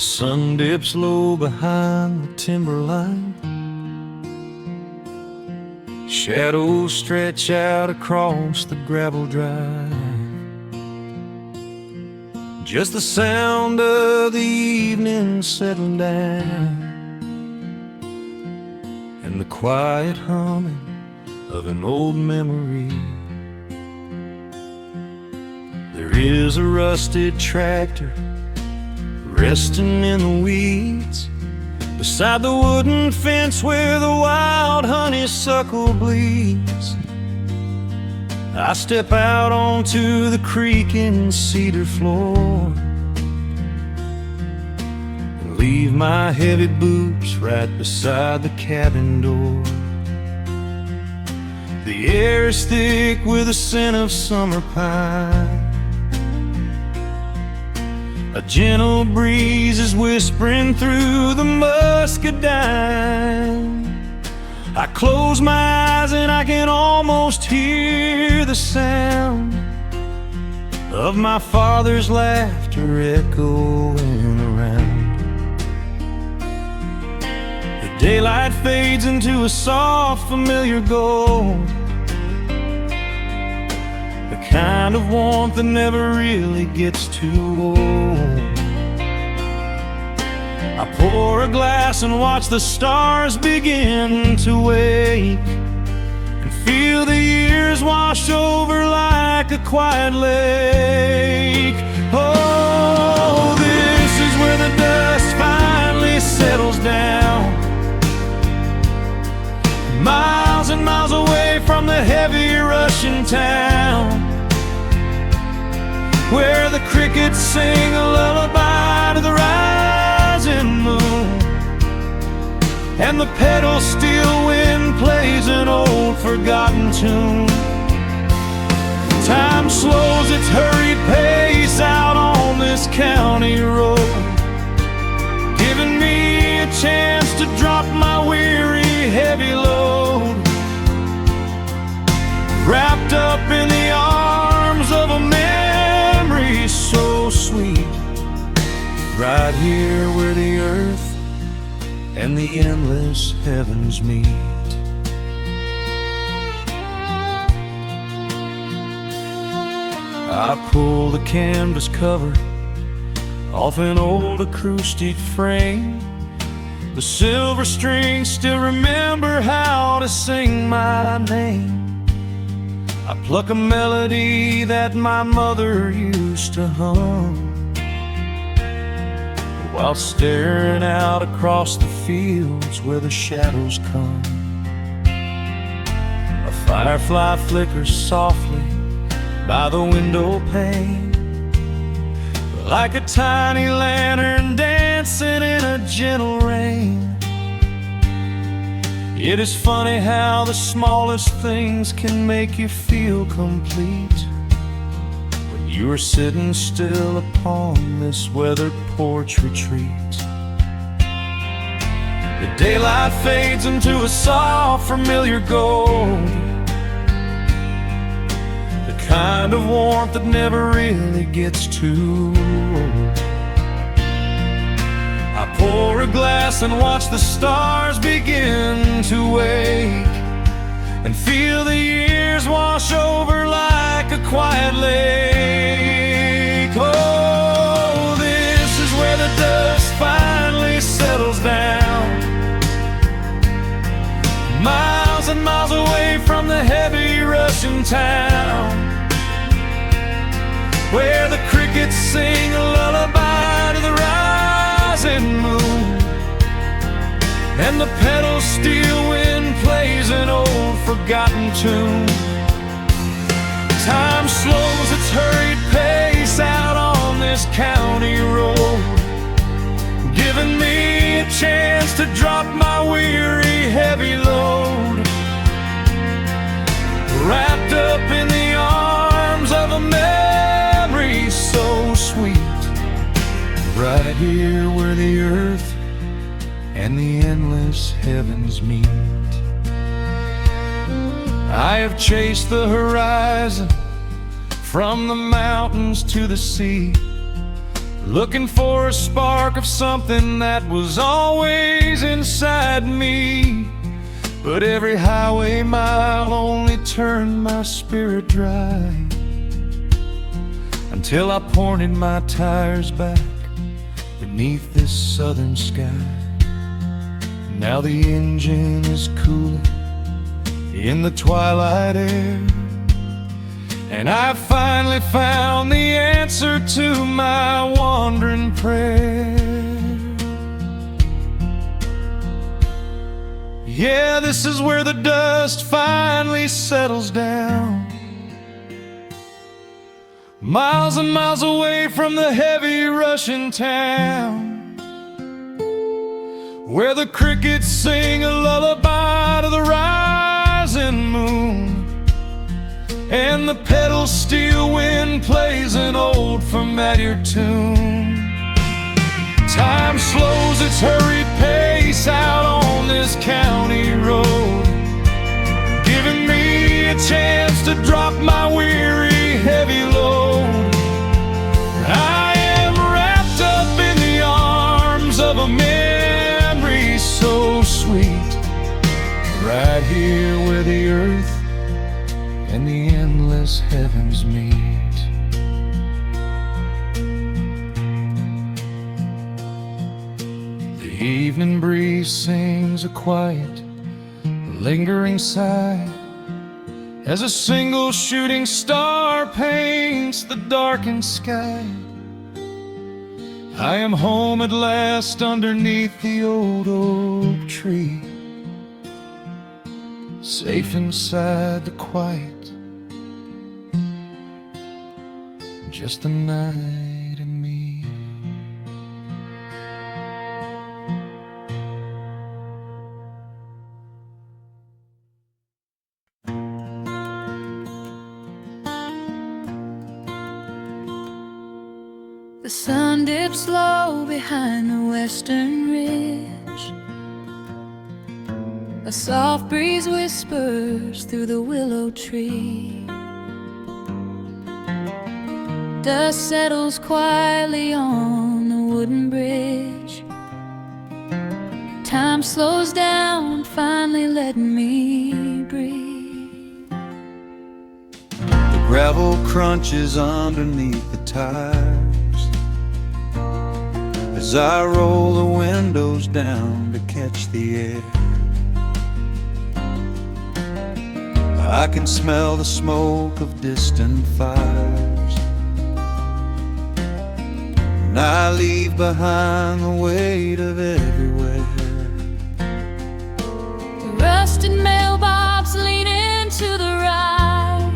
sun dips low behind the timberline. Shadows stretch out across the gravel drive. Just the sound of the evening settling down, and the quiet humming of an old memory. There is a rusted tractor resting in the weeds beside the wooden fence where the wild honeysuckle bleeds. I step out onto the creaking cedar floor and leave my heavy boots right beside the cabin door. The air is thick with the scent of summer pine. A gentle breeze is whispering through the muscadine. I close my eyes and I can almost hear the sound of my father's laughter echoing around. The daylight fades into a soft, familiar gold, the kind of warmth that never really gets too old. I pour a glass and watch the stars begin to wake, and feel the years wash over like a quiet lake. Oh, this is where the dust finally settles down, miles and miles away from the heavy Russian town, where the crickets sing a lullaby to the rising moon, and the pedal steel wind plays an old forgotten tune. Time slows its hurried pace out on this county road, giving me a chance to drop my weary heavy load, wrapped up in the arms of a memory so sweet, right here where the earth and the endless heavens meet. I pull the canvas cover off an old acoustic frame. The silver strings still remember how to sing my name. I pluck a melody that my mother used to hum while staring out across the fields where the shadows come. A firefly flickers softly by the window pane, like a tiny lantern dancing in a gentle rain. It is funny how the smallest things can make you feel complete when you are sitting still upon this weathered porch retreat. The daylight fades into a soft, familiar gold, the kind of warmth that never really gets too old. I pour a glass and watch the stars begin to wake, and feel the years wash over like a quiet lake. Oh, this is where the dust finally settles down, miles and miles away from the heavy Russian town, where the crickets sing a lullaby to the rising moon, and the pedal steel wind plays an old forgotten tune. Time slows its hurried pace out on this county road, giving me a chance to drop my weary heavy load, wrapped up in the arms of a memory so sweet, right here where the earth and the endless heavens meet. I have chased the horizon from the mountains to the sea, looking for a spark of something that was always inside me. But every highway mile only turned my spirit dry, until I pointed my tires back beneath this southern sky. Now the engine is cooling in the twilight air, and I finally found the answer to my wandering prayer. Yeah, this is where the dust finally settles down, miles and miles away from the heavy Russian town, where the crickets sing a lullaby to the rising moon, and the pedal steel wind plays an old familiar tune. Time slows its hurried pace out on this county road, giving me a chance to drop my weary, heavy load. I am wrapped up in the arms of a memory so sweet, right here where the earth and the endless heavens meet. The evening breeze sings a quiet, lingering sigh, as a single shooting star paints the darkened sky. I am home at last underneath the old oak tree, safe inside the quiet, just the night and me. The sun dips low behind the western ridge. A soft breeze whispers through the willow tree. Dust settles quietly on the wooden bridge. Time slows down, finally letting me breathe. The gravel crunches underneath the tires as I roll the windows down to catch the air. I can smell the smoke of distant fires, and I leave behind the weight of everywhere. The rusted mailbox leaning to the right,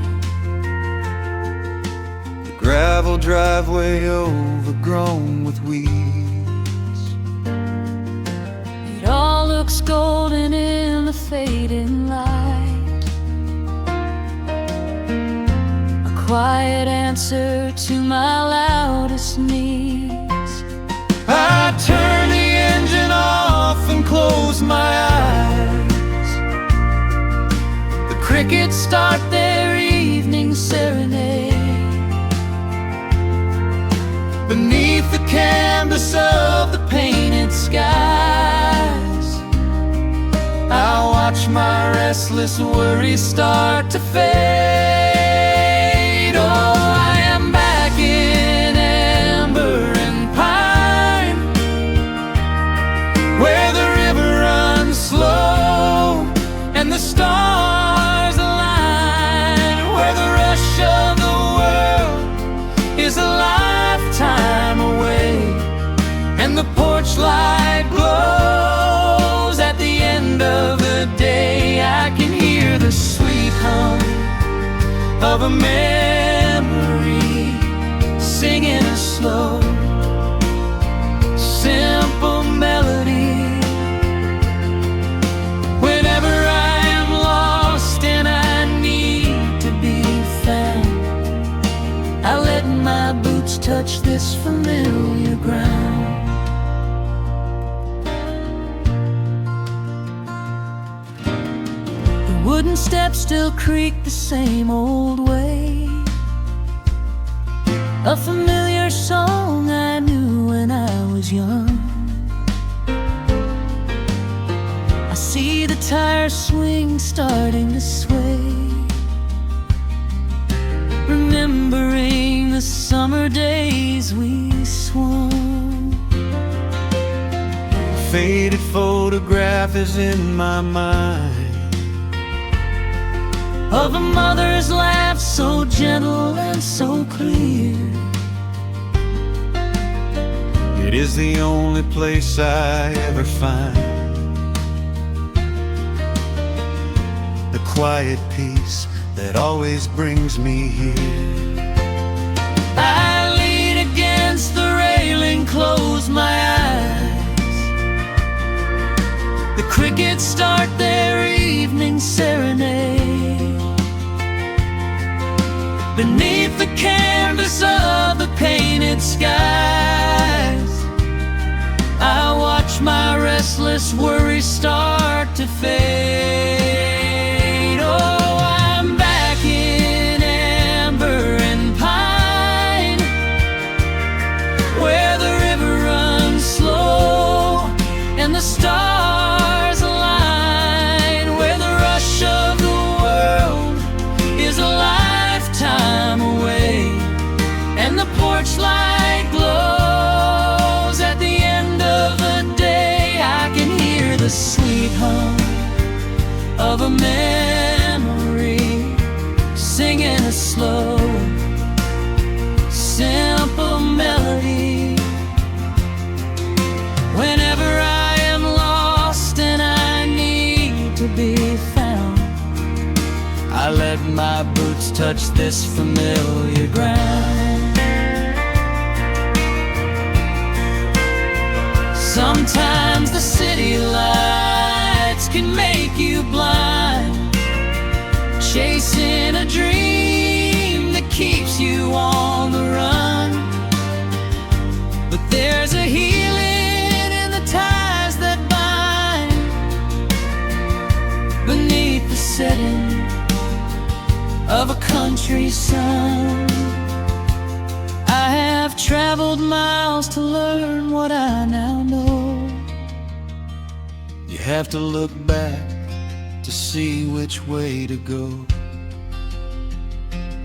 The gravel driveway overgrown with weeds. it all looks golden in the fading light. A quiet answer to my loudest needs. I turn the engine off and close my eyes. The crickets start their evening serenade. Beneath the canvas of the painted skies, I watch my restless worries start to fade. Oh, I am back in amber and pine, where the river runs slow and the stars align, where the rush of the world is a lifetime away, and the porch light glows at the end of the day. I can hear the sweet hum of a memory singing a slow, simple melody. Whenever I am lost and I need to be found, I let my boots touch this familiar ground. The wooden steps still creak the same old way. A familiar song I knew was young. I see the tire swing starting to sway, remembering the summer days we swung. A faded photograph is in my mind of a mother's laugh, so gentle and so clear. It is the only place I ever find the quiet peace that always brings me here. I lean against the railing, close my eyes. The crickets start their evening serenade. Beneath the canvas of the painted skies, I watch my restless worries start to fade. Oh, I'm back in amber and pine, where the river runs slow and the stars align, where the rush of the world is a lifetime away, and the porch light glows at the end of the day. I can hear the sweet hum of a memory, singing a slow, simple melody. Whenever I am lost and I need to be found, I let my boots touch this familiar ground. Sometimes the city lights can make you blind, chasing a dream that keeps you on the run. But there's a healing in the ties that bind beneath the setting of a country sun. I have traveled miles to learn what I now know. You have to look back to see which way to go.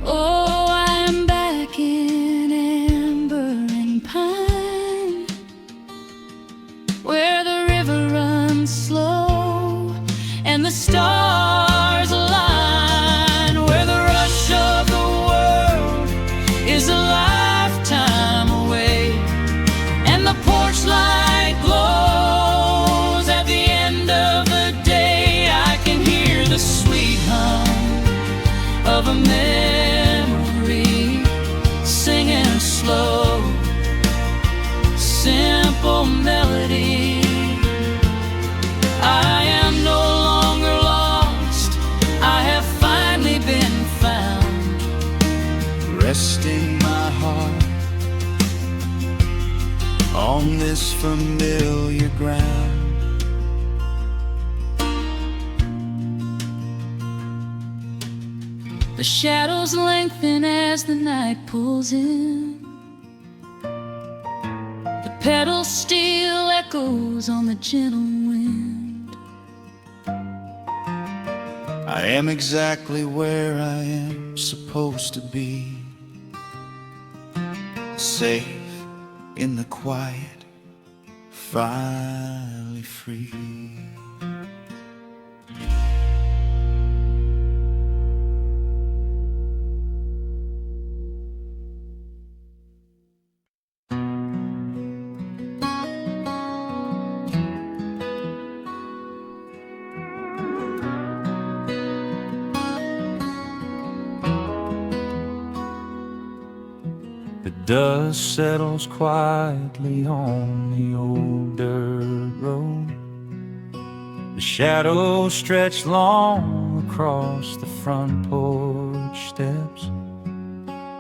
Oh, I'm back in amber and pine, where the river runs slow and the stars align, where the rush of the world is a lifetime away, and the porch light glows at the end of the day. I can hear the sweet hum of a memory, singing a slow, simple melody. I am no longer lost, I have finally been found, Resting my heart on this familiar ground. the shadows lengthen as the night pulls in. The pedal steel echoes on the gentle wind. I am exactly where I am supposed to be, safe in the quiet, finally free. The dust settles quietly on the old dirt road. The shadows stretch long across the front porch steps.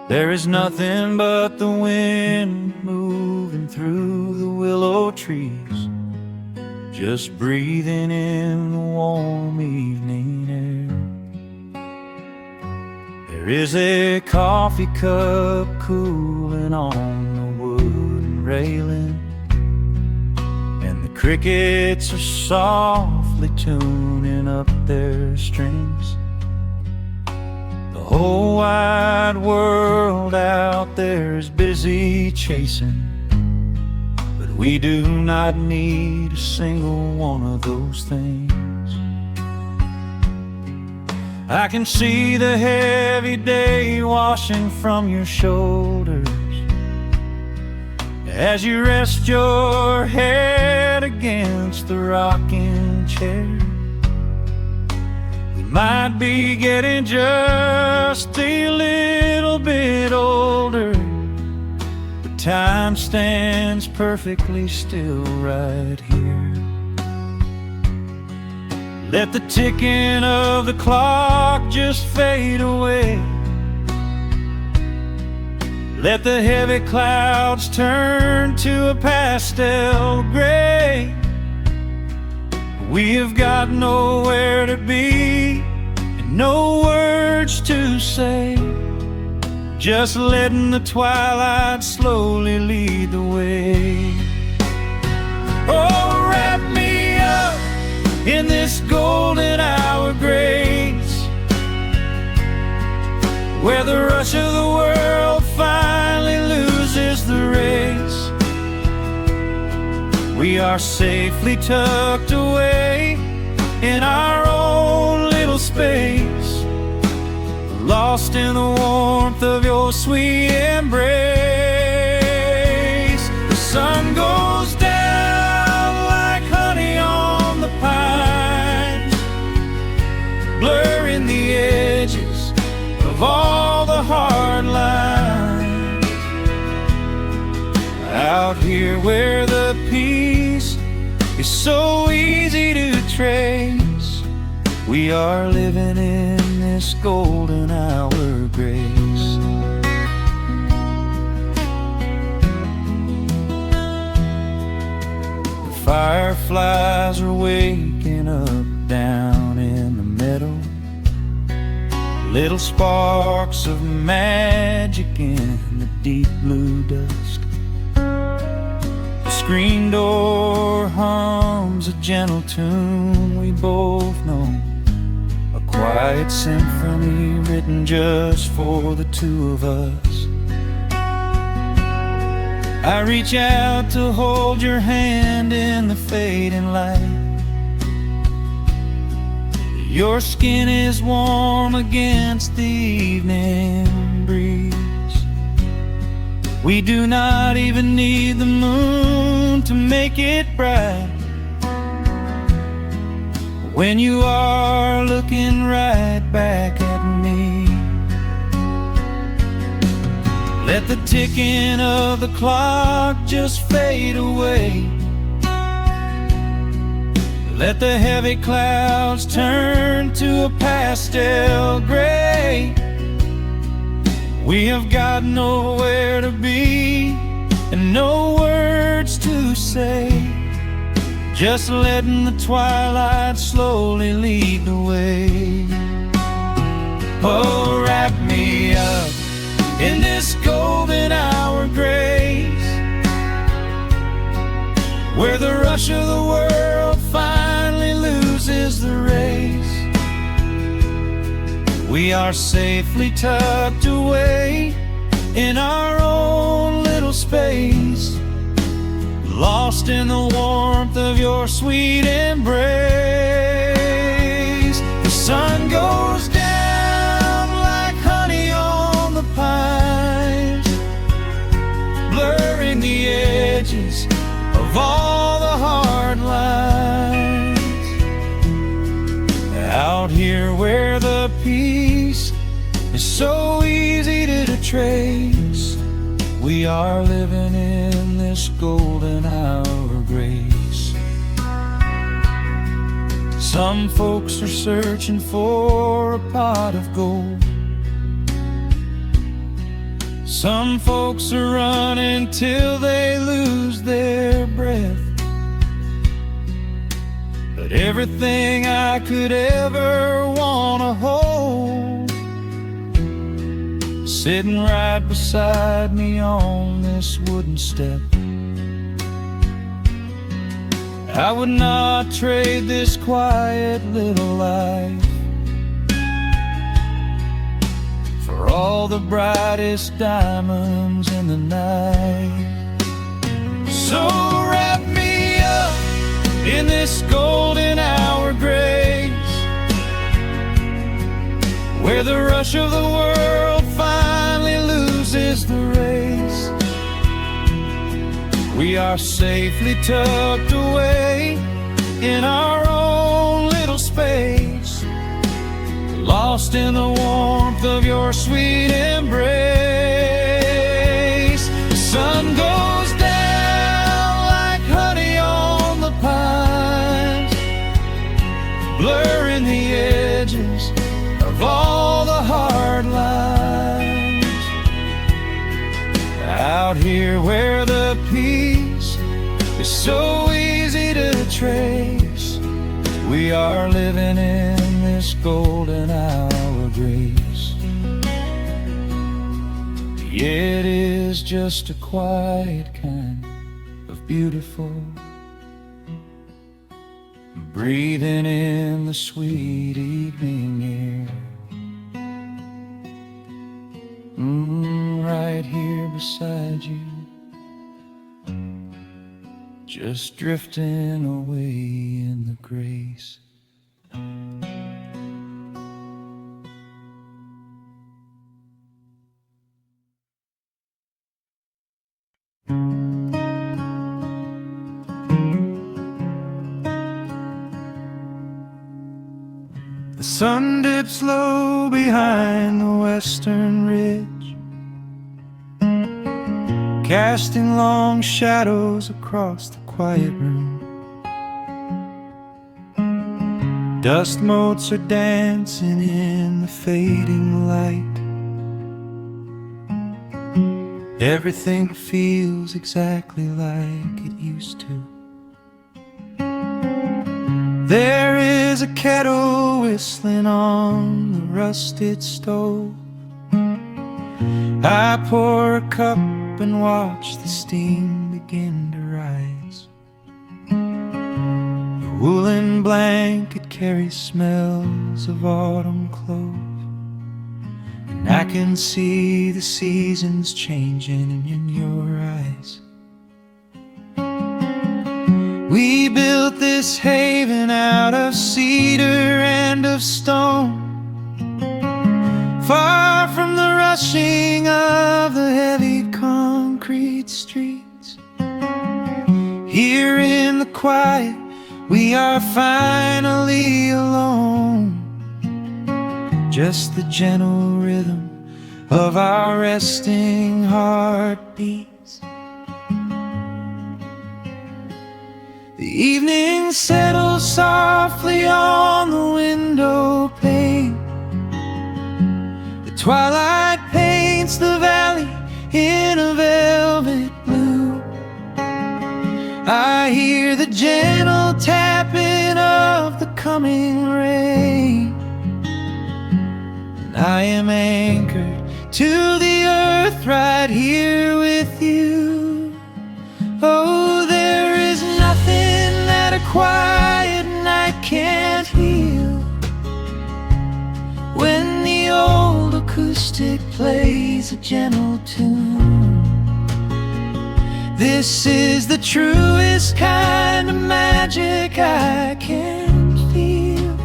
There is nothing but the wind moving through the willow trees, just breathing in the warm evening air. There is a coffee cup cooling on the wooden railing, crickets are softly tuning up their strings. The whole wide world out there is busy chasing, but we do not need a single one of those things. I can see the heavy day washing from your shoulders as you rest your head against the rocking chair. We might be getting just a little bit older, but time stands perfectly still right here. Let the ticking of the clock just fade away. Let the heavy clouds turn to a pastel gray. We have got nowhere to be and no words to say, just letting the twilight slowly lead the way. Oh, wrap me up in this golden hour grace, where the rush of the world finally loses the race. We are safely tucked away in our own little space, lost in the warmth of your sweet embrace. The sun goes down like honey on the pines, blurring the edges of all the hard lines. Out here where the peace is so easy to trace, we are living in this golden hour grace. The fireflies are waking up down in the meadow, little sparks of magic in the deep blue dusk. The screen door hums a gentle tune we both know, a quiet symphony written just for the two of us. I reach out to hold your hand in the fading light. Your skin is warm against the evening breeze. We do not even need the moon to make it bright when you are looking right back at me. Let the ticking of the clock just fade away. Let the heavy clouds turn to a pastel gray. We have got nowhere to be and no words to say, just letting the twilight slowly lead the way. Oh, wrap me up in this golden hour grace, where the rush of the world finally loses the race. We are safely tucked away in our own little space, lost in the warmth of your sweet embrace. The sun goes down like honey on the pines, blurring the edges of all the hard lines. Out here where the peace is so easy to trace, we are living in this golden hour grace. Some folks are searching for a pot of gold. Some folks are running till they lose their breath. But everything I could ever wanna hold, sitting right beside me on this wooden step. I would not trade this quiet little life for all the brightest diamonds in the night. So wrap me up in this golden hour grace, where the rush of the world finally loses the race. We are safely tucked away in our own little space, lost in the warmth of your sweet embrace. The sun goes down like honey on the pines, blurring the edges of all the hard lines. Out here where the peace is so easy to trace, we are living in this golden hour grace. It is just a quiet kind of beautiful, breathing in the sweet evening air. Right here beside you, just drifting away in the grace. The sun dips low behind the western ridge, casting long shadows across the quiet room. Dust motes are dancing in the fading light. Everything feels exactly like it used to. There is a kettle whistling on the rusted stove. I pour a cup and watch the steam begin to rise. The woolen blanket carries smells of autumn clothes, and I can see the seasons changing in your eyes. We built this haven out of cedar and of stone, far from the rushing of the heavy concrete streets. Here in the quiet, we are finally alone, just the gentle rhythm of our resting heartbeats. The evening settles softly on the window pane. The twilight paints the valley in a velvet blue. I hear the gentle tapping of the coming rain, and I am anchored to the earth right here with you. Oh, there is nothing that a quiet night can't heal, when the old acoustic plays a gentle tune. This is the truest kind of magic I can feel,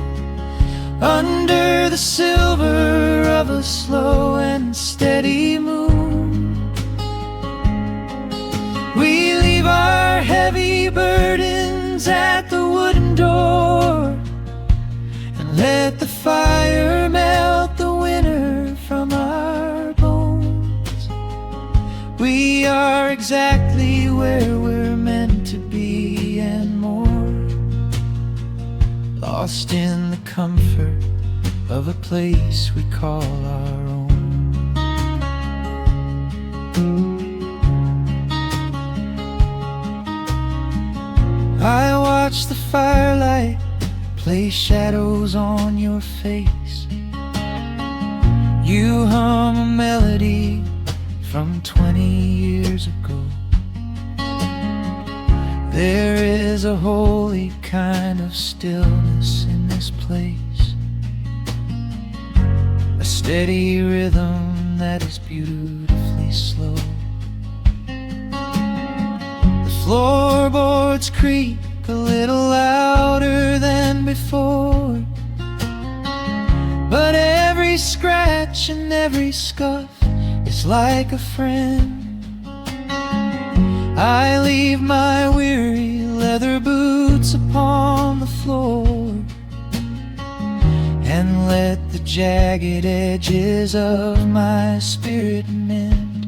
under the silver of a slow and steady moon. We leave our heavy burdens at the wooden door, and let the fire melt the winter from our bones. We are exactly where we're meant to be and more, lost in the comfort of a place we call our own. I watch the firelight play shadows on your face. You hum a melody from 20 years ago. There is a holy kind of stillness in this place, a steady rhythm that is beautifully slow. The floorboards creak a little louder than before, but every scratch and every scuff is like a friend. I leave my weary leather boots upon the floor and let the jagged edges of my spirit mend.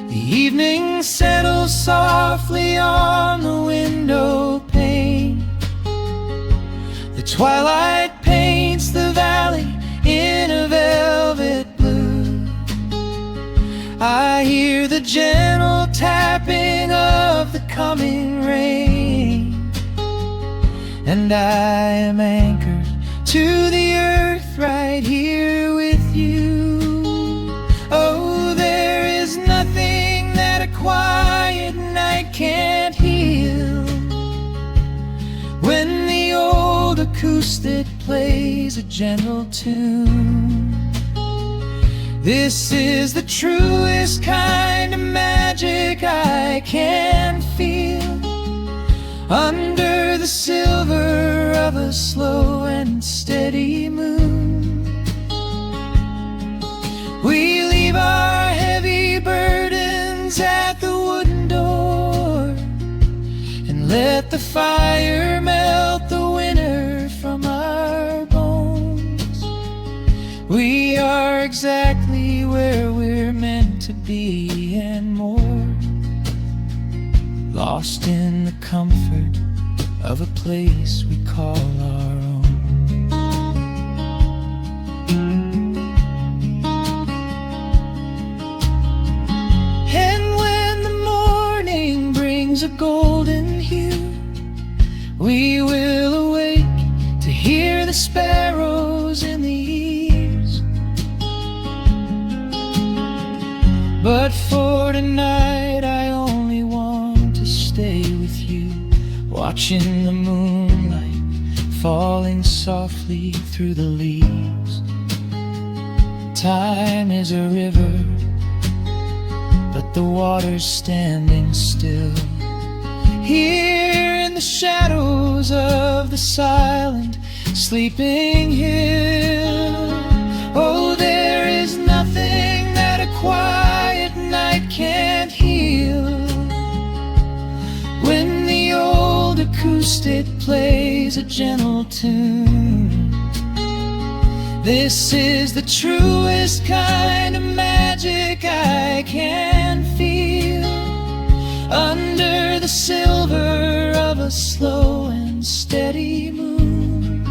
The evening settles softly on the window pane. The twilight paints the valley in a velvet blue. I hear the gentle tapping of the coming rain, and I am anchored to the earth right here with you. Oh, there is nothing that a quiet night can't heal. When the old acoustic plays a gentle tune, this is the truest kind of magic I can feel. Under the silver of a slow and steady moon, we leave our heavy burdens at the wooden door and let the fire melt the winter from our bones. We are exactly where we're meant to be and more, lost in the comfort of a place we call our own. And when the morning brings a golden hue, we will awake to hear the sparrows in the eaves. But for tonight I only want to stay with you, watching the moonlight falling softly through the leaves. Time is a river, but the water's standing still. Here in the shadows of the silent sleeping hill. Oh, there is nothing that a quiet night can't heal. When the old acoustic plays a gentle tune, this is the truest kind of magic I can feel. Under the silver of a slow and steady moon,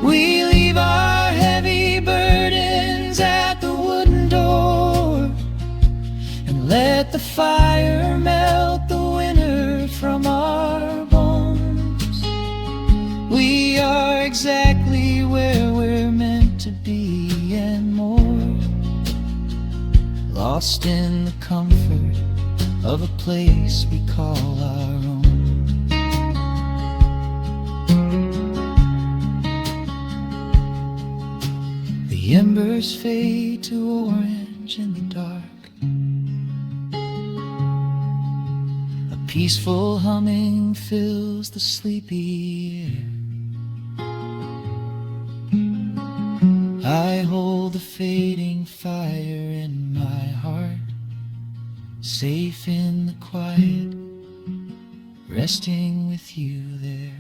we leave our heavy burdens at the wooden door and let the fire melt the winter from our bones. We are exactly where we're meant to be and more, lost in the comfort of a place we call our own. The embers fade to orange in the dark. A peaceful humming fills the sleepy air. I hold the fading fire in my heart, safe in the quiet, resting with you there.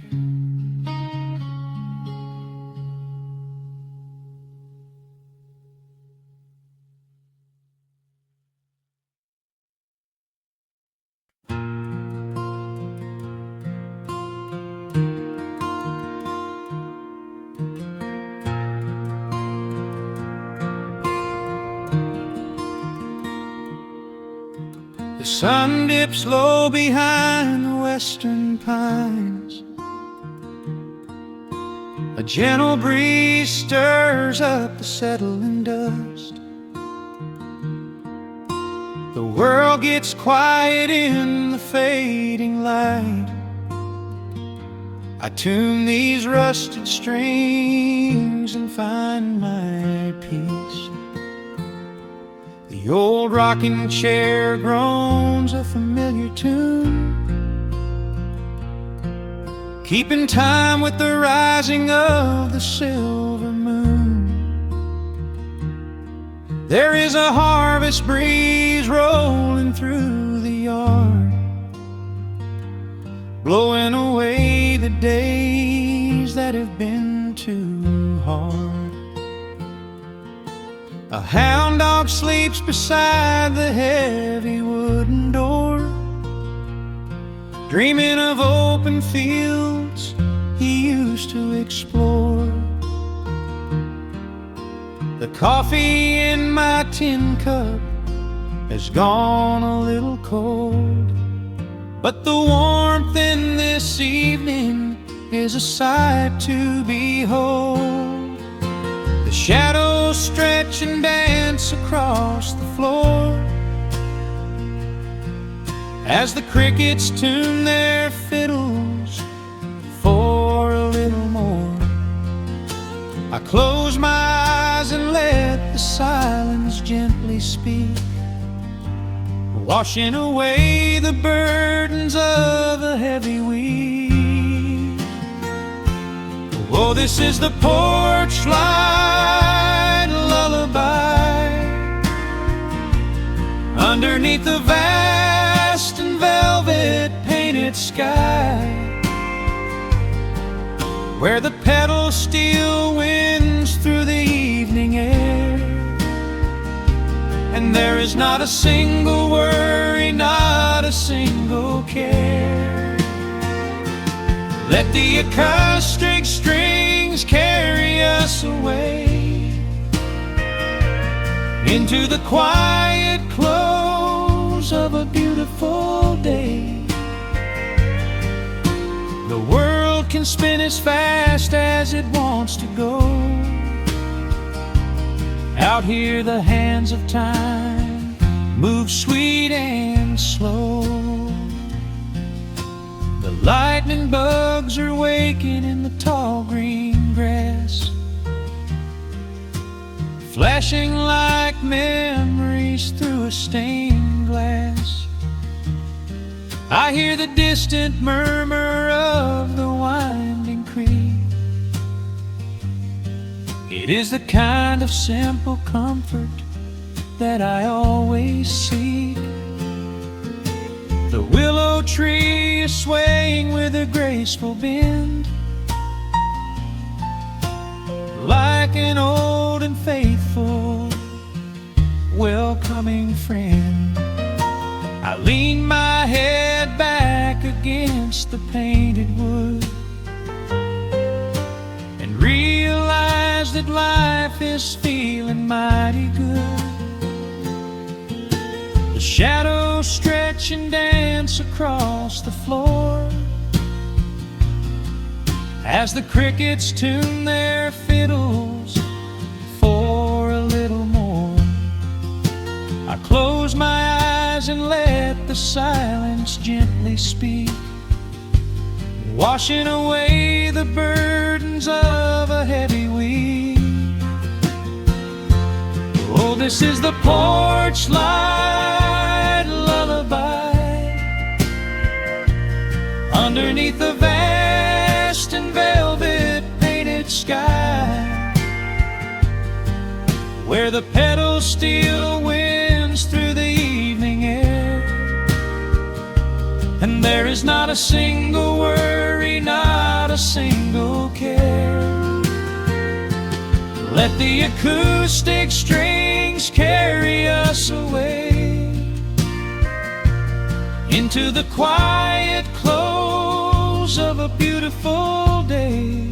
The sun dips low behind the western pines. A gentle breeze stirs up the settling dust. world gets quiet in the fading light, I tune these rusted strings and find my peace. The old rocking chair groans a familiar tune, keeping time with the rising of the silver moon. There is a harvest breeze rolling through the yard, blowing away the days that have been too hard. A hound dog sleeps beside the heavy wooden door, dreaming of open fields he used to explore. The coffee in my tin cup has gone a little cold, but the warmth in this evening is a sight to behold. The shadows stretch and dance across the floor as the crickets tune their fiddles for a little more. I close my eyes and let the silence gently speak, washing away the burdens of a heavy week. Oh, this is the porch light lullaby underneath the vast and velvet painted sky, where the pedal steel winds through the evening air, and there is not a single worry, not a single care. Let the acoustic strings carry us away into the quiet close of a beautiful day. The world can spin as fast as it wants to go. Out here the hands of time move sweet and slow. The lightning bugs are waking in the tall green grass, flashing like memories through a stained glass. I hear the distant murmur of the winding creek. It is the kind of simple comfort that I always seek. The willow tree is swaying with a graceful bend, like an old and faithful welcoming friend. I lean my head back against the painted wood and realize that life is feeling mighty good. The shadows stretch and dance across the floor as the crickets tune their fiddles for a little more. I close my eyes and let the silence gently speak, washing away the burdens of a heavy week. Oh, this is the porch light lullaby underneath the vast and velvet painted sky, where the pedal steel winds through the evening air, and there is not a single worry, not a single care. Let the acoustic strings carry us away into the quiet close of a beautiful day.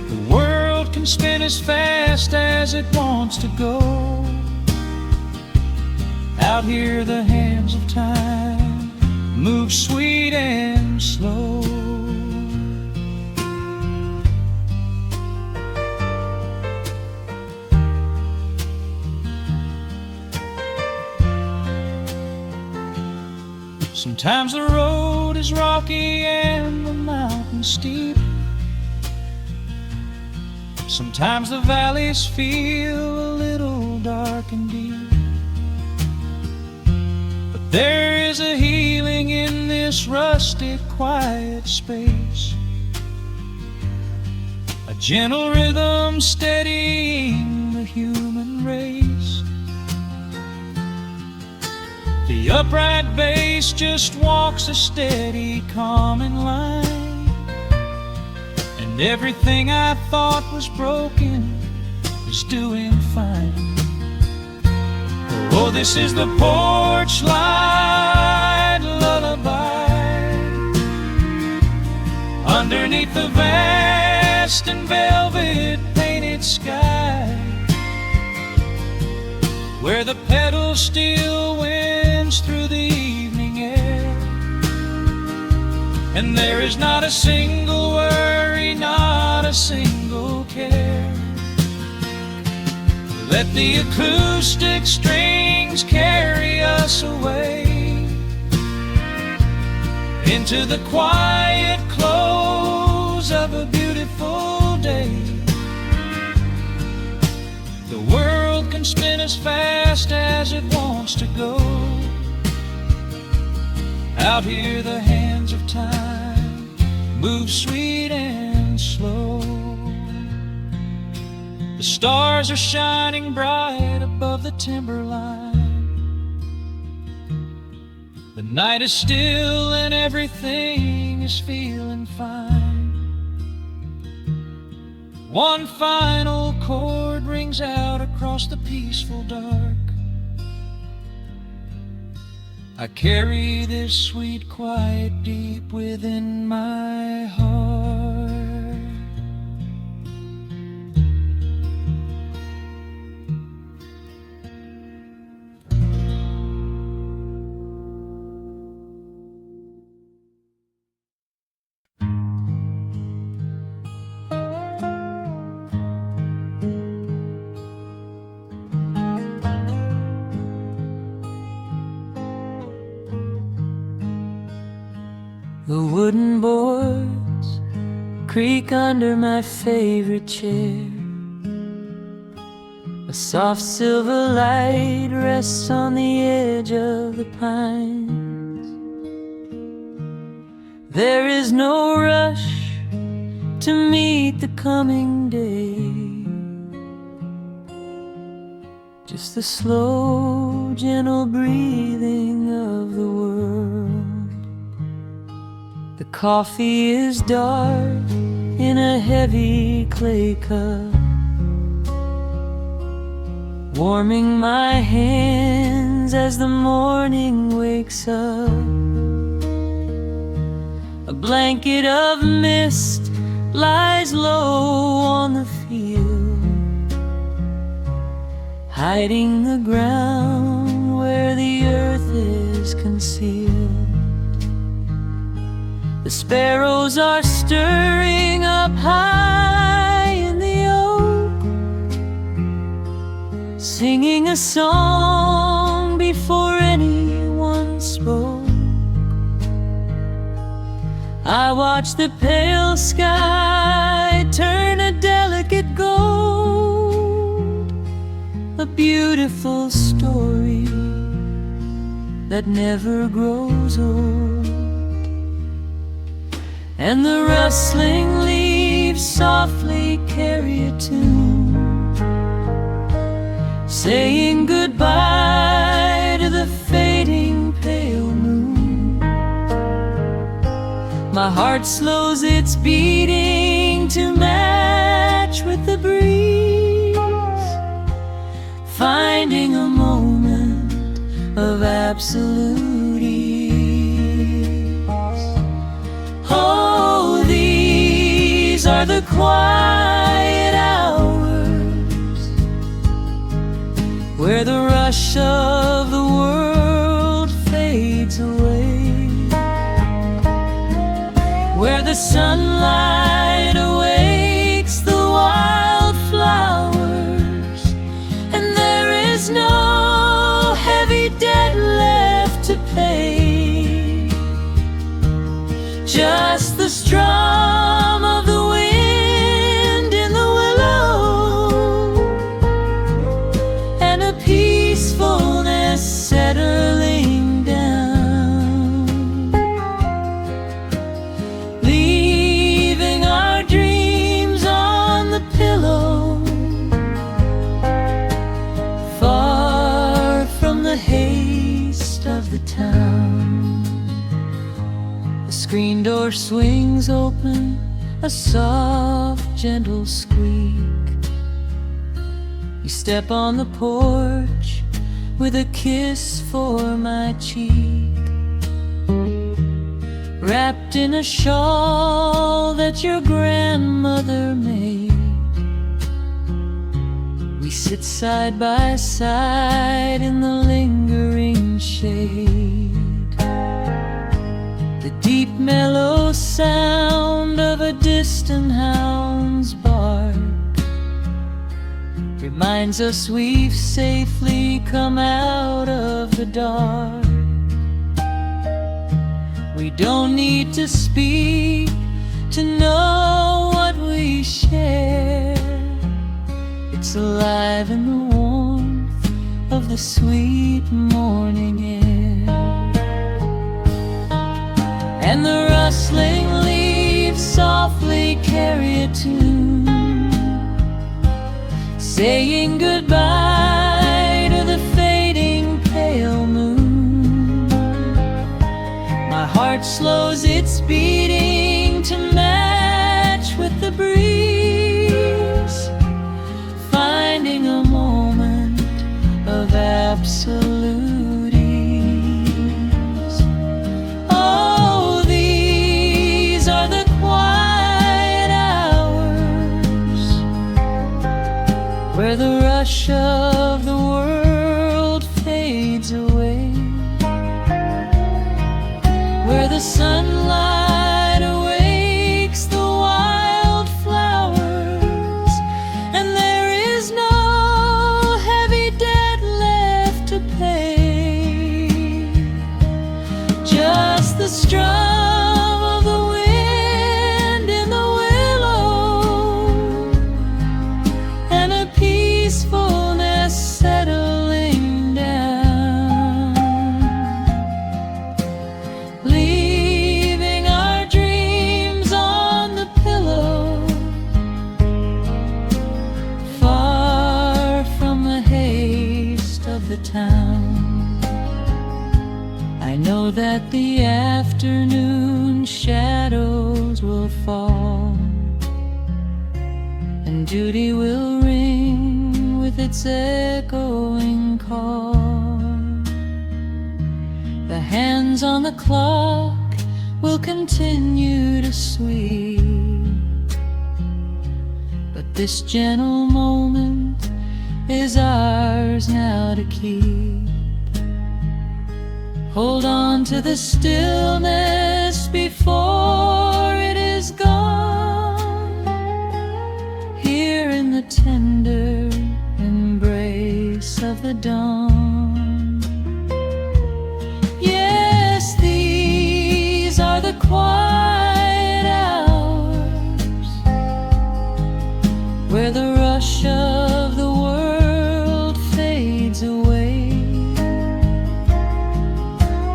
The world can spin as fast as it wants to go. Out here the hands of time move sweet and slow. Sometimes the road is rocky and the mountain steep. Sometimes the valleys feel a little dark and deep. But there is a healing in this rustic, quiet space, a gentle rhythm steadying the human race. The upright bass just walks a steady, calming line, and everything I thought was broken is doing fine. Oh, this is the porch light lullaby underneath the vast and velvet painted sky, where the pedal still winds through the evening air, and there is not a single worry, not a single care. Let the acoustic strings carry us away into the quiet close of a beautiful day. The world can spin as fast as it wants to go. Out here the hands of time move sweet and slow. The stars are shining bright above the timberline. The night is still and everything is feeling fine. One final chord rings out across the peaceful dark. I carry this sweet quiet deep within my heart. The wooden boards creak under my favorite chair. A soft silver light rests on the edge of the pines. There is no rush to meet the coming day, just the slow, gentle breathing of the world. The coffee is dark in a heavy clay cup, warming my hands as the morning wakes up. A blanket of mist lies low on the field, hiding the ground where the earth is concealed. The sparrows are stirring up high in the oak, singing a song before anyone spoke. I watch the pale sky turn a delicate gold, a beautiful story that never grows old. And the rustling leaves softly carry a tune, saying goodbye to the fading pale moon. My heart slows its beating to match with the breeze, finding a moment of absolute ease. Oh, these are the quiet hours where the rush of the world fades away, where the sunlight awakes the wildflowers, and there is no heavy debt left to pay. screen door swings open, a soft, gentle squeak. You step on the porch with a kiss for my cheek, wrapped in a shawl that your grandmother made. We sit side by side in the lingering shade. The deep mellow sound of a distant hound's bark reminds us we've safely come out of the dark. We don't need to speak to know what we share. It's alive in the warmth of the sweet morning air. And the rustling leaves softly carry a tune, saying goodbye to the fading pale moon. My heart slows its beating to match with the breeze, finding a moment of absolute ease. Oh, these are the quiet hours where the rush of the world fades away, where the sunlight awakes the wildflowers, and there is no heavy debt left to pay. Just the strum of the wind in the willow, and a peacefulness settling down, leaving our dreams on the pillow, far from the haste of the town. I know that the afternoon shadows will fall, and duty will ring with its echoing call. The hands on the clock will continue to sweep, but this gentle moment is ours now to keep. Hold on to the stillness before it is gone, here in the tender embrace of the dawn. Yes, these are the quiet hours where the rush of the world fades away,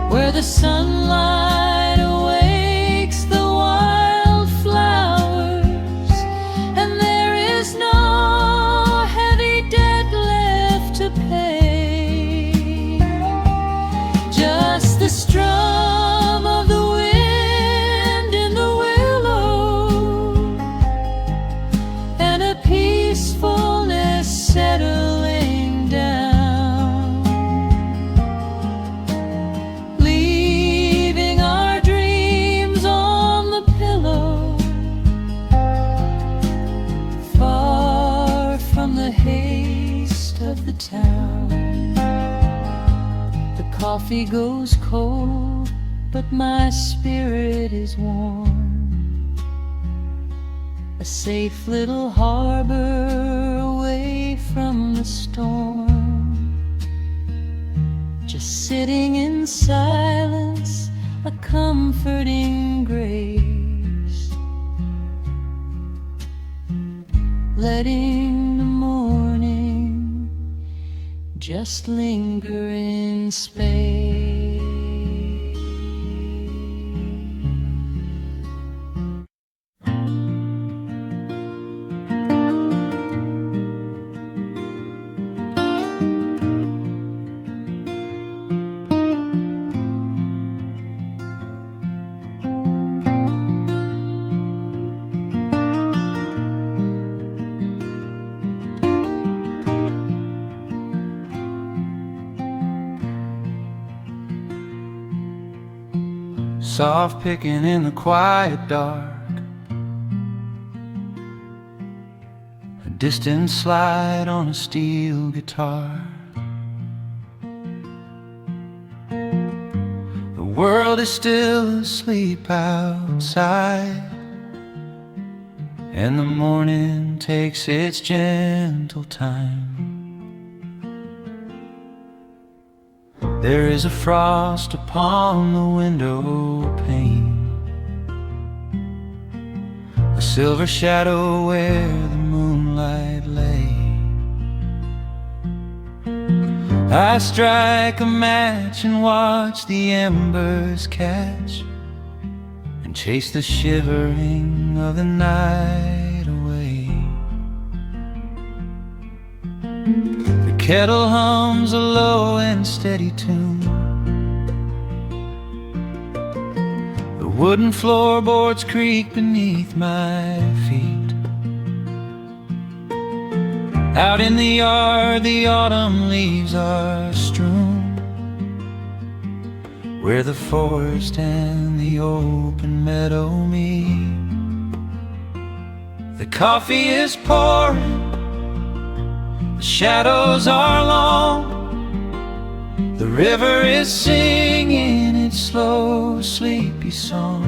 where the sunlight awakes the wildflowers, and there is no heavy debt left to pay. Just the strum of the wind in the willow, and a peacefulness settling down, leaving our dreams on the pillow, far from the haste of the town. The coffee goes cold, but my spirit is warm, a safe little harbor away from the storm. Just sitting in silence, a comforting grace, letting the morning just linger in space. soft picking in the quiet dark, a distant slide on a steel guitar. The world is still asleep outside, and the morning takes its gentle time. There is a frost upon the window pane, a silver shadow where the moonlight lay. I strike a match and watch the embers catch, and chase the shivering of the night away. The kettle hums a low and steady tune, the wooden floorboards creak beneath my feet. Out in the yard the autumn leaves are strewn, where the forest and the open meadow meet. The coffee is pouring, the shadows are long, the river is singing its slow, sleepy song.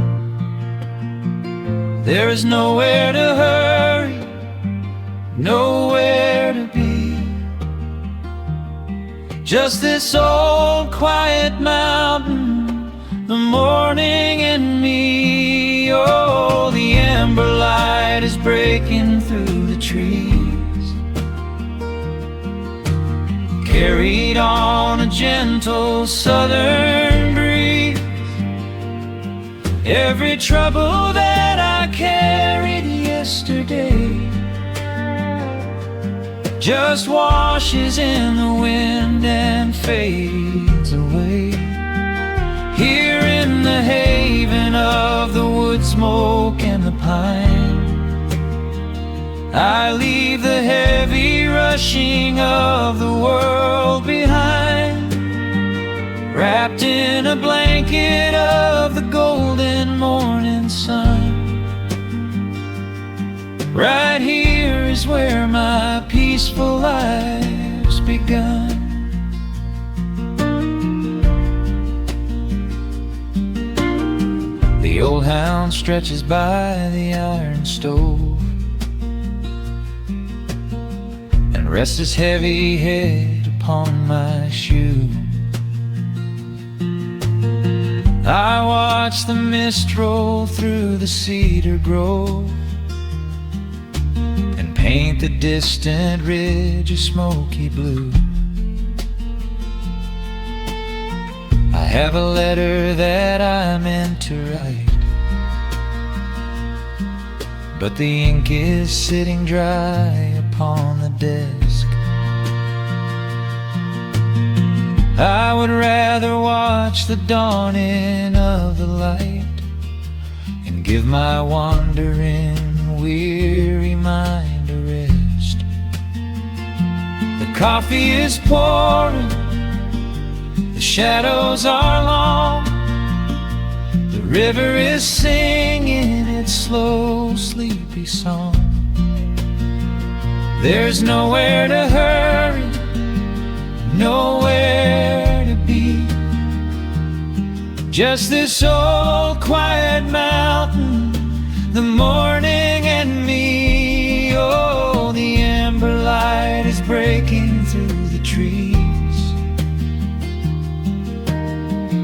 There is nowhere to hurry, nowhere to be, just this old quiet mountain, the morning and me. Oh, the amber light is breaking through the trees, carried on a gentle southern breeze. Every trouble that I carried yesterday just washes in the wind and fades away. Here in the haven of the wood smoke and the pine, I leave the heavy rushing of the world behind, wrapped in a blanket of the golden morning sun. Right here is where my peaceful life's begun. The old hound stretches by the iron stove and rests his heavy head upon my shoe. I watch the mist roll through the cedar grove and paint the distant ridge a smoky blue. I have a letter that I meant to write, but the ink is sitting dry upon the desk. I would rather watch the dawning of the light and give my wandering, weary mind a rest. The coffee is pouring, the shadows are long, the river is singing its slow, sleepy song. There's nowhere to hurry, nowhere to be, just this old quiet mountain, the morning and me. Oh, the amber light is breaking through the trees,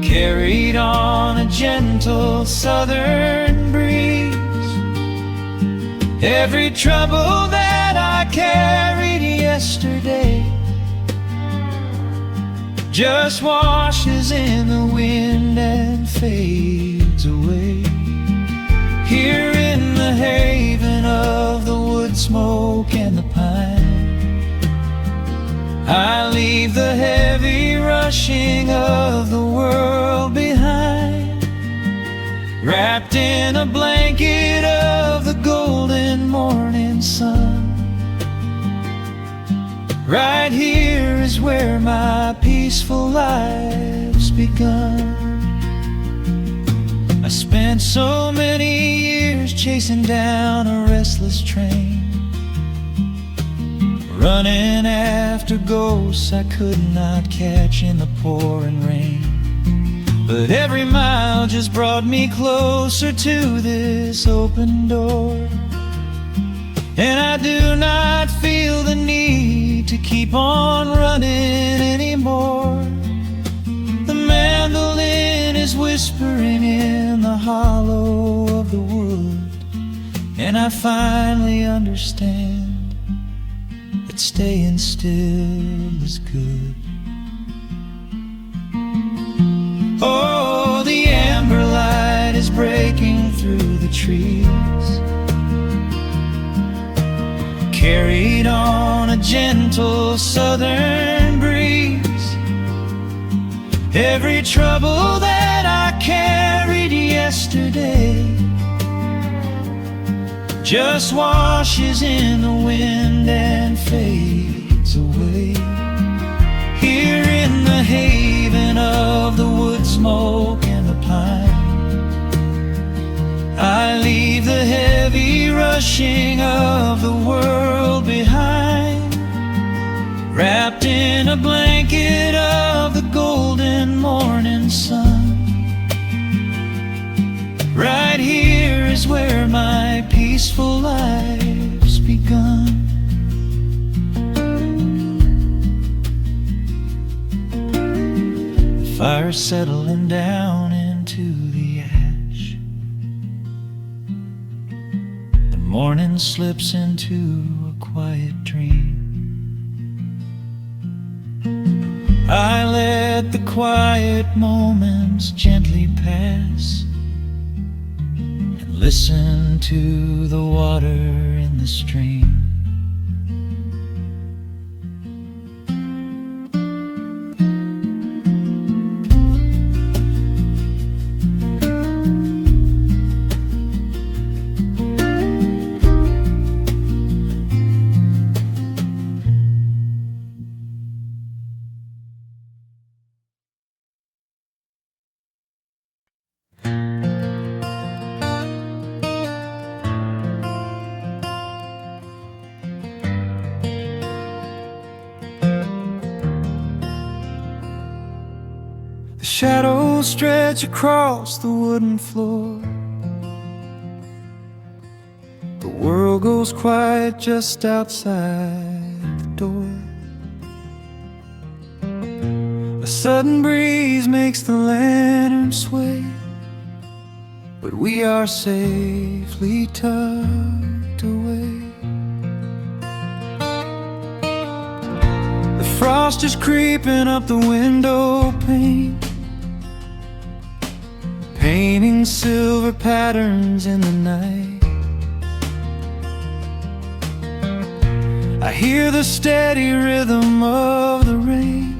carried on a gentle southern breeze. Every trouble that I carried yesterday just washes in the wind and fades away. Here in the haven of the wood smoke and the pine, I leave the heavy rushing of the world behind, wrapped in a blanket of the golden morning sun. Right here is where my peaceful life's begun. spent so many years chasing down a restless train, running after ghosts I could not catch in the pouring rain. But every mile just brought me closer to this open door, and I do not feel the need to keep on running anymore. The mandolin is whispering in the hollow of the wood, and I finally understand that staying still is good. Oh, the amber light is breaking through the trees, carried on a gentle southern breeze. Every trouble that I carried yesterday just washes in the wind and fades away. Here in the haven of the wood smoke and the pine, I leave the heavy rushing of the world behind, wrapped in a blanket of the golden morning sun. Right here is where my peaceful life's begun. The fire's settling down into the ash, the morning slips into a quiet dream. I let the quiet moments gently pass and listen to the water in the stream. Shadows stretch across the wooden floor. The world goes quiet just outside the door. A sudden breeze makes the lantern sway, but we are safely tucked away. The frost is creeping up the window pane, painting silver patterns in the night. I hear the steady rhythm of the rain,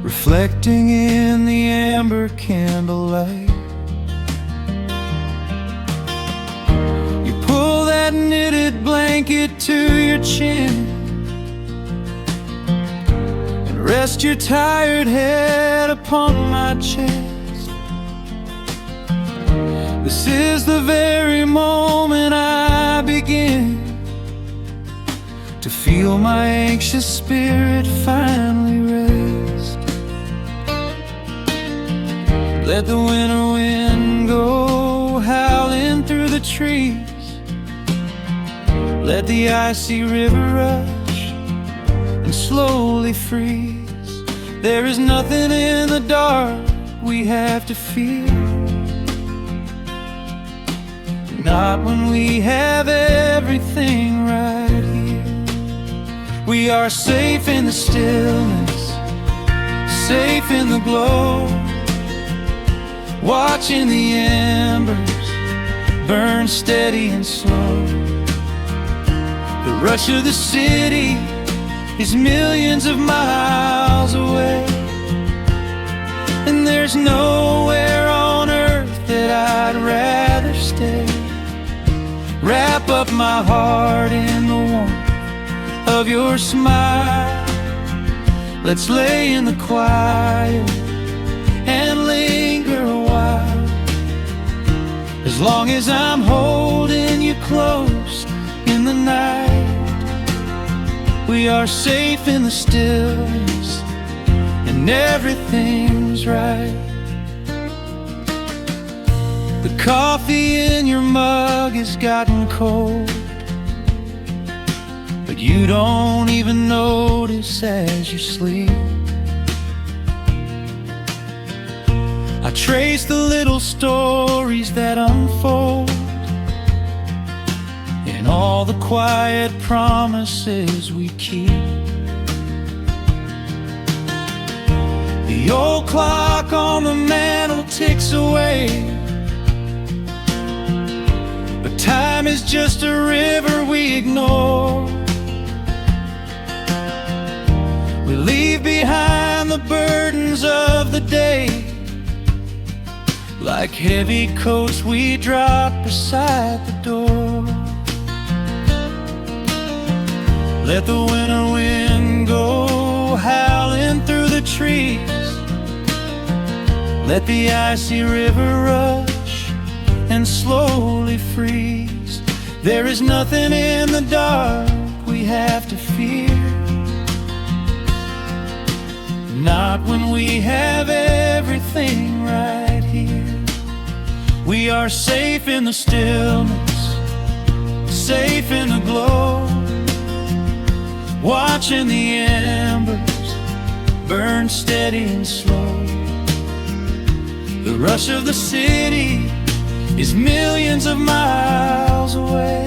reflecting in the amber candlelight. You pull that knitted blanket to your chin and rest your tired head upon my chest. This is the very moment I begin to feel my anxious spirit finally rest. Let the winter wind go howling through the trees, let the icy river rush and slowly freeze. There is nothing in the dark we have to fear, not when we have everything right here. We are safe in the stillness, safe in the glow, watching the embers burn steady and slow. The rush of the city is millions of miles away, and there's nowhere on earth that I'd rather stay. Wrap up my heart in the warmth of your smile. Let's lay in the quiet and linger a while. long as I'm holding you close in the night, we are safe in the stillness, and everything's right. The coffee in your mug has gotten cold, but you don't even notice as you sleep. I trace the little stories that unfold in all the quiet promises we keep. The old clock on the mantle ticks away, but time is just a river we ignore. We leave behind the burdens of the day, like heavy coats we drop beside the door. Let the winter wind go howling through the trees, let the icy river rush and slowly freeze. There is nothing in the dark we have to fear, not when we have everything right here. We are safe in the stillness, safe in the glow, watching the embers burn steady and slow. The rush of the city is millions of miles away,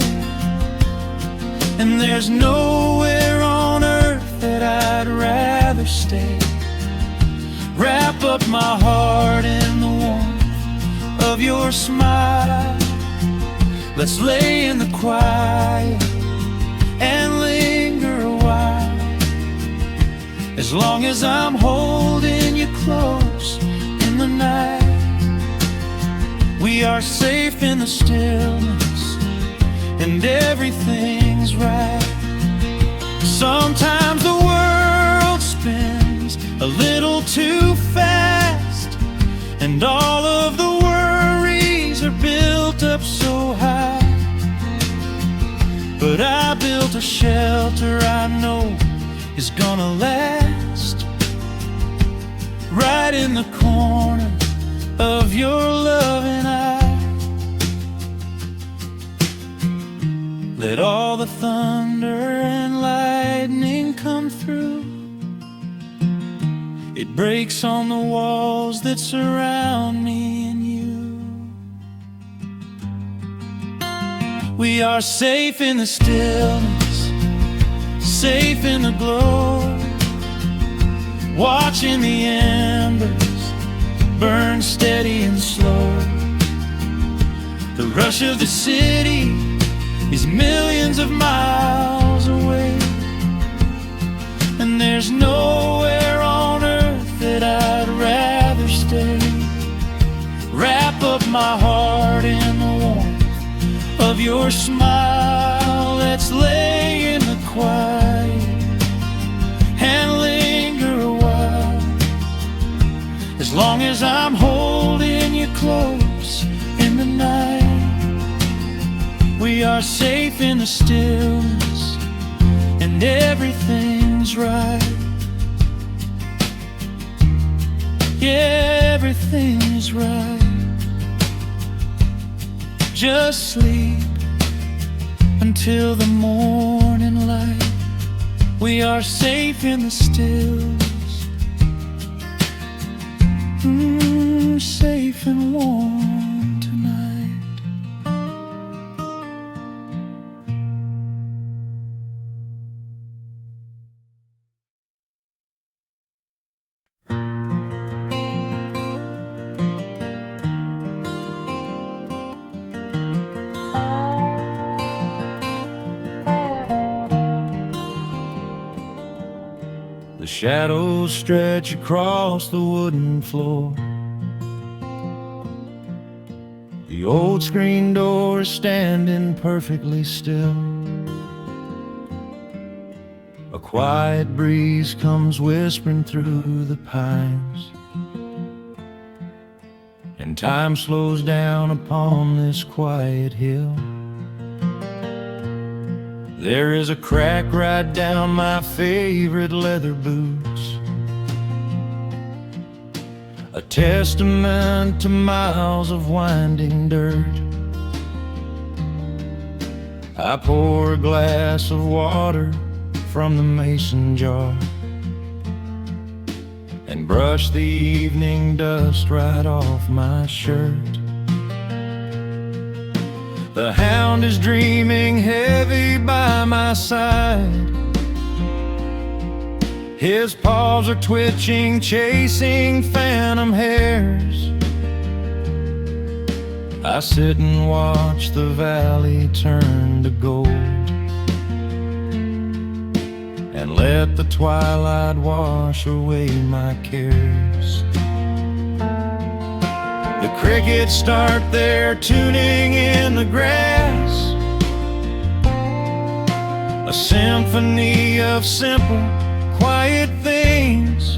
and there's nowhere on earth that I'd rather stay. Wrap up my heart in the warmth of your smile. Let's lay in the quiet and linger a while. As long as I'm holding you close in the night, we are safe in the stillness, and everything's right. Sometimes the world spins a little too fast, and all of the worries are built up so high. But I built a shelter I know is gonna last, right in the corner of your loving eye. Let all the thunder and lightning come through, it breaks on the walls that surround me and you. We are safe in the stillness, safe in the glow, watching the embers burn steady and slow. The rush of the city is millions of miles away, and there's nowhere on earth that I'd rather stay. Wrap up my heart in the warmth of your smile. Let's lay in the quiet and linger a while. As long as I'm holding you close in the night, we are safe in the stillness, and everything's right. Yeah, everything is right. Just sleep until the morning light. We are safe in the stillness, safe and warm tonight. The shadows stretch across the wooden floor. The old screen door is standing perfectly still. A quiet breeze comes whispering through the pines, and time slows down upon this quiet hill. There is a crack right down my favorite leather boots, a testament to miles of winding dirt. I pour a glass of water from the mason jar and brush the evening dust right off my shirt. The hound is dreaming heavy by my side. His paws are twitching, chasing phantom hares. I sit and watch the valley turn to gold and let the twilight wash away my cares. The crickets start their tuning in the grass, a symphony of simple, quiet things.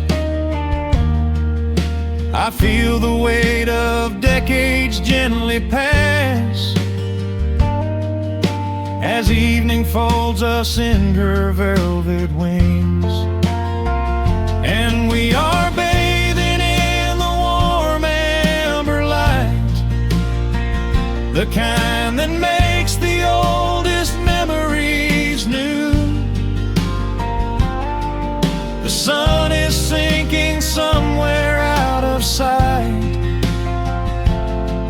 I feel the weight of decades gently pass as evening folds us in her velvet wings. And we are bathing in the warm amber light, the kind that makes the oldest memories new. The sun is sinking somewhere out of sight,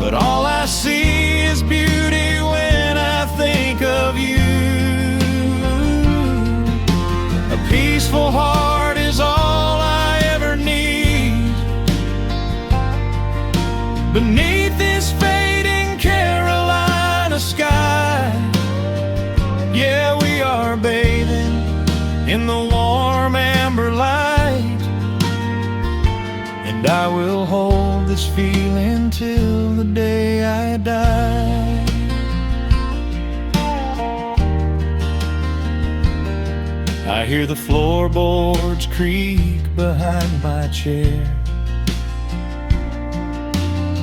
but all I see is beauty when I think of you. A peaceful heart is all I ever need beneath this fading Carolina sky. Yeah, we are bathing in the warm amber light, and I will hold this feeling till the day I die. I hear the floorboards creak behind my chair.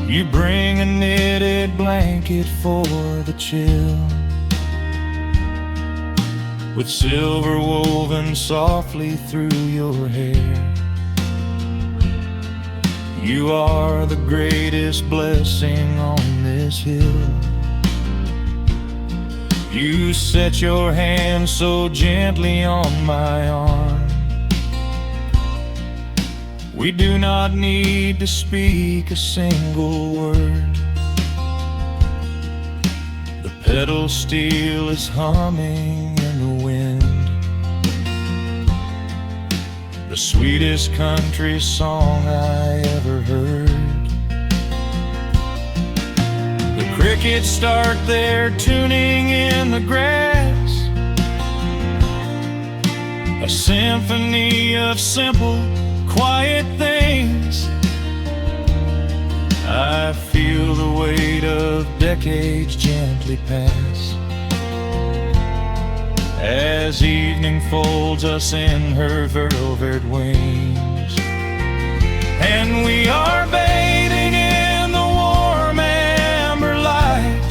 You bring a knitted blanket for the chill, with silver woven softly through your hair. You are the greatest blessing on this hill. You set your hand so gently on my arm. We do not need to speak a single word. The pedal steel is humming in the wind, the sweetest country song I ever heard. The crickets start their tuning in the grass, a symphony of simple, quiet things. I feel the weight of decades gently pass as evening folds us in her velvet wings. And we are bathing in the warm amber light,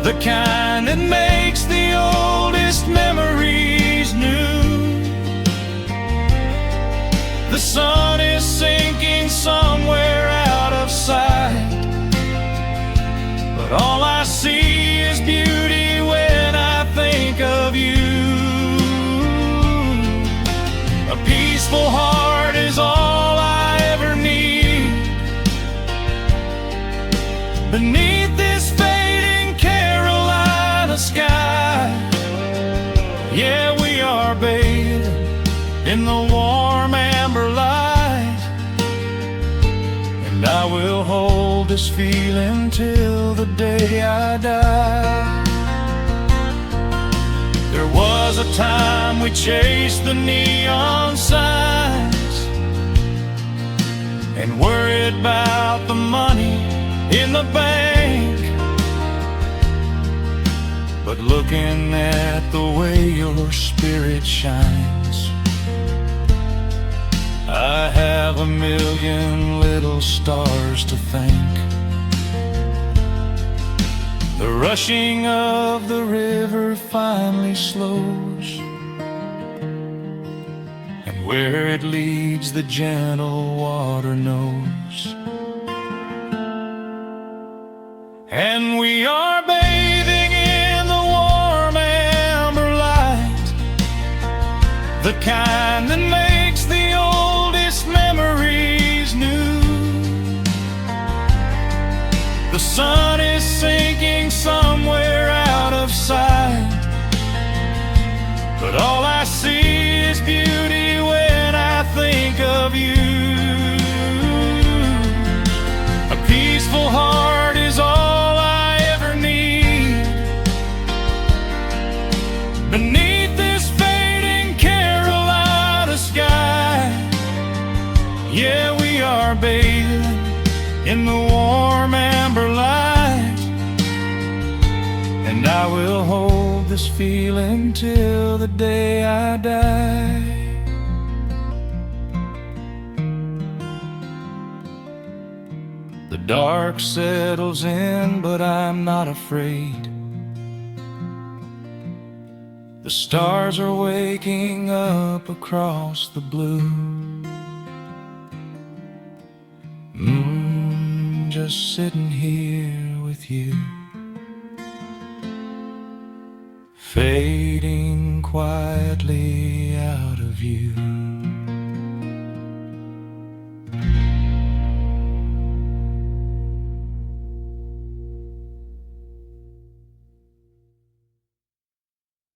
the kind that makes the oldest memories new. The sun is sinking somewhere out of sight, but all I see is beauty when I think of you. A peaceful heart is all I ever need beneath this fading Carolina sky. Yeah, we are bathing in the warm amber light, and I will hold this feeling till the day I die. There was a time we chased the neon signs and worried about the money in the bank, but looking at the way your spirit shines, I have a million little stars to thank. The rushing of the river finally slows, and where it leads the gentle water knows. And we are bathing in the warm amber light, the kind that makes the oldest memories new. The sun is sinking somewhere out of sight, but all I see is beauty when I think of you. A peaceful heart is all I ever need. Beneath this fading Carolina sky, yeah, we are bathing in the warm amber light, and I will hold this feeling till the day I die. The dark settles in, but I'm not afraid. The stars are waking up across the blue. Just sitting here with you, fading quietly out of view.